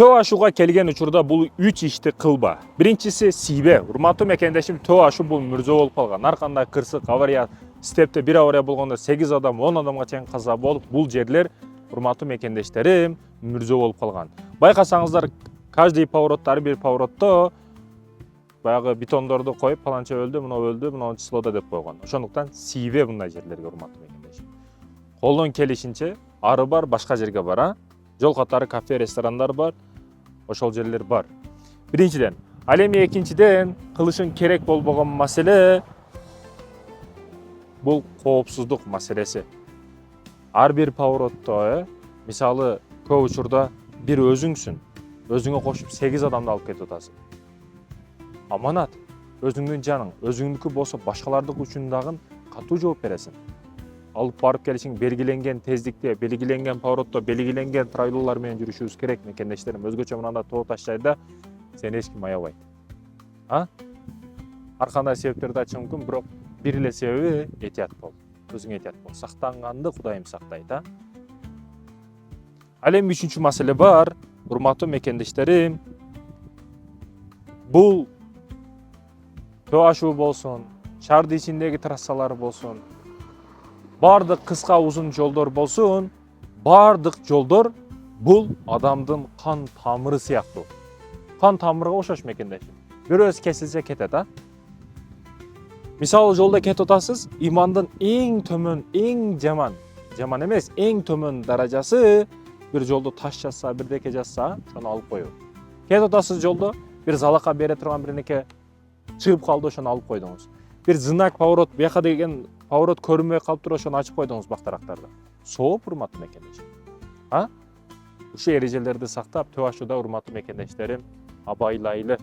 Төө ашууга келген учурда бул 3 ишти кылба. Биринчиси siibe. Урматтуу мекендешим, төө ашуу бул мүрзө болуп калган. Ар кандай кырсык, авария, степте бир авария болгондо 8 адам, 10 адамга чейин каза болуп, бул жерлер урматтуу мекендештерим мүрзө болуп калган. Байкасаңыздар, каждый поворотто, ар бир поворотто баягы бетондорду коюп, паланча өлдү, мына числода деп койгон. Ошондуктан siibe мындай жерлерге урматтуу мекендешим. Колдон келишинче ары бар, башка жерге бар, жол катары кафе, ресторандар бар, ошол жерлер бар. Биринчиден, ал эми экинчиден кылышың керек болбогон маселе бул коопсуздук маселеси. Ар бир поворотто, мисалы, көп учурда бир өзүңсүн, өзүңө кошуп 8 адамды алып кетип атасың. Аманат, өзүңдүн жаның, өзүңдүкү болсо башкалардыкы үчүн дагы катуу жооп бересиң. Алып барып келишиң белгиленген тездикте, белгиленген поворотто, белгиленген правилалар менен жүрүшүбүз керек мекендештерим. Өзгөчө мындай тоо таш жайда сени эч ким аябайт. Ар кандай себептерди айтышы мүмкүн, бирок бир эле себеби этият бол. Өзүң этият бол. Сактанганды Кудайым сактайт, Ал эми үчүнчү маселе бар, урматтуу мекендештерим. Бул төө ашуу болсун, шаардын ичиндеги трассалар болсун, бардык кыска узун жолдор болсун, бардык жолдор бул адамдын кан тамыры сыяктуу. Кан тамырга окшош мекендешим. Бирөөсү кесилсе кетет, Мисалы, жолдо кетип атасыз, имандын эң төмөн, эң жаман эмес, эң төмөн даражасы бир жолдо таш жазса, бирдеке жазса, ошону алып коюу. Кетип атасыз жолдо, бир залака бере турган бирнеке чыгып калды, ошону алып койдуңуз. Бир знак поворот, бияка деген поворот көрүнбөй калып туруп, ошону ачып койдуңуз бактарактарда. Сооп, урматтуу мекендешим. Ушул эрежелерди сактап, төө ашууда урматтуу мекендештерим, абайлайлы.